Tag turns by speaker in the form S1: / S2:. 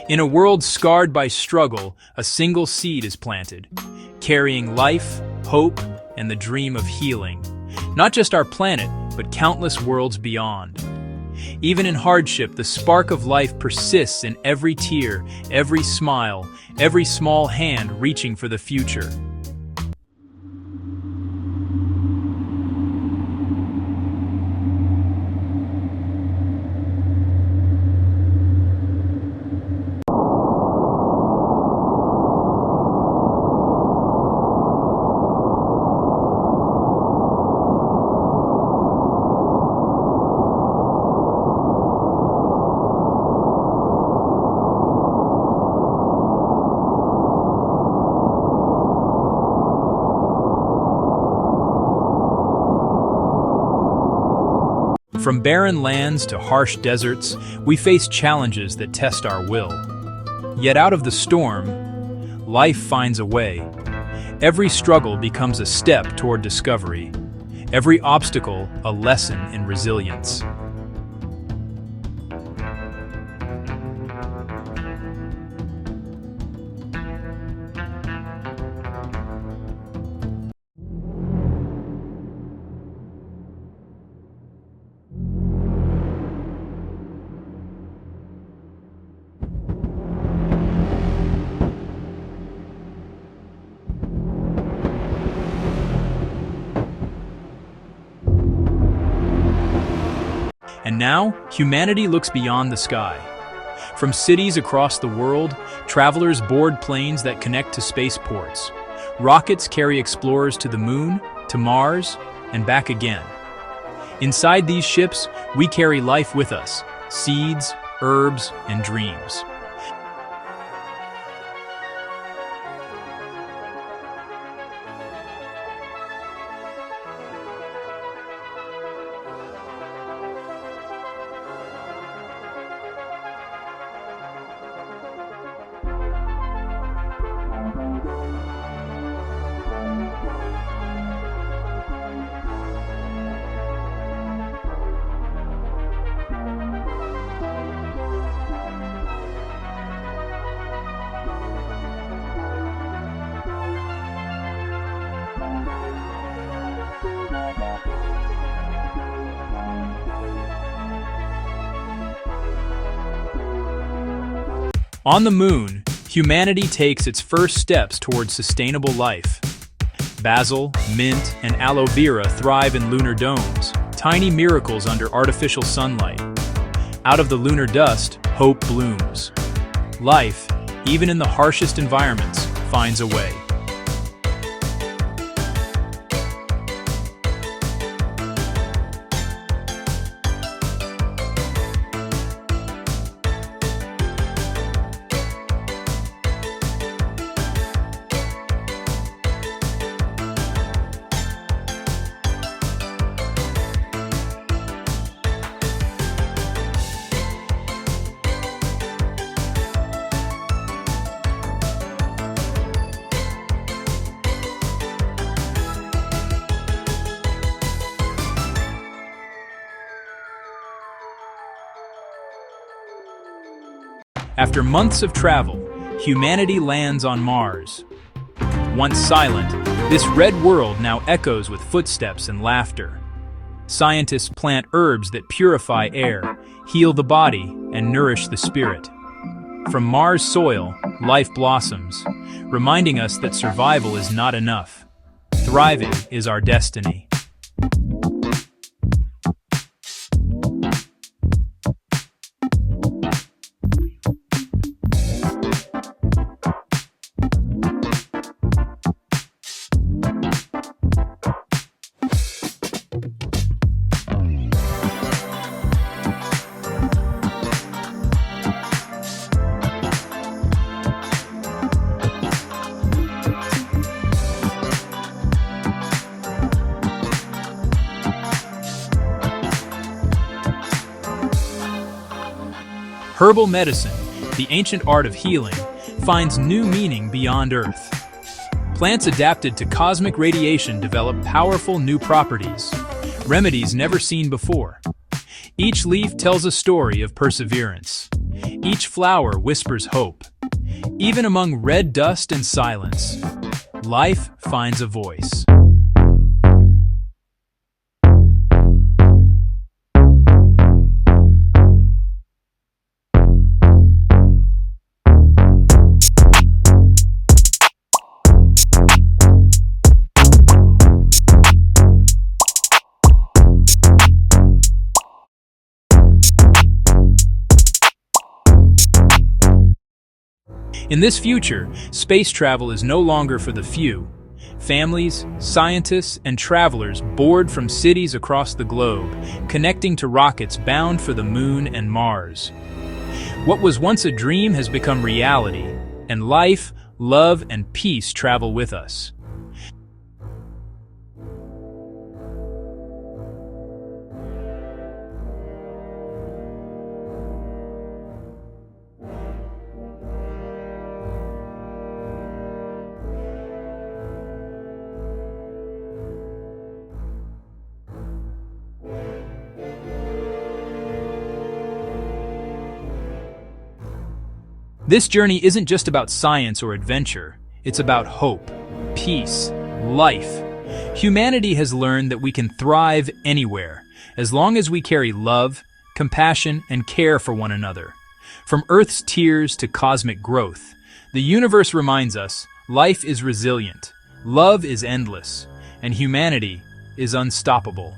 S1: In a world scarred by struggle, a single seed is planted, carrying life, hope, and the dream of healing. Not just our planet, but countless worlds beyond. Even in hardship, the spark of life persists in every tear, every smile, every small hand reaching for the future. From barren lands to harsh deserts, we face challenges that test our will. Yet out of the storm, life finds a way. Every struggle becomes a step toward discovery. Every obstacle, a lesson in resilience. And now, humanity looks beyond the sky. From cities across the world, travelers board planes that connect to spaceports. Rockets carry explorers to the moon, to Mars, and back again. Inside these ships, we carry life with us, seeds, herbs, and dreams. On the moon, humanity takes its first steps towards sustainable life. Basil, mint, and aloe vera thrive in lunar domes, tiny miracles under artificial sunlight. Out of the lunar dust, hope blooms. Life, even in the harshest environments, finds a way. After months of travel, humanity lands on Mars. Once silent, this red world now echoes with footsteps and laughter. Scientists plant herbs that purify air, heal the body, and nourish the spirit. From Mars soil, life blossoms, reminding us that survival is not enough. Thriving is our destiny. Herbal medicine, the ancient art of healing, finds new meaning beyond Earth. Plants adapted to cosmic radiation develop powerful new properties, remedies never seen before. Each leaf tells a story of perseverance. Each flower whispers hope. Even among red dust and silence, life finds a voice. In this future, space travel is no longer for the few. Families, scientists, and travelers board from cities across the globe, connecting to rockets bound for the Moon and Mars. What was once a dream has become reality, and life, love, and peace travel with us. This journey isn't just about science or adventure, it's about hope, peace, life. Humanity has learned that we can thrive anywhere, as long as we carry love, compassion, and care for one another. From Earth's tears to cosmic growth, the universe reminds us life is resilient, love is endless, and humanity is unstoppable.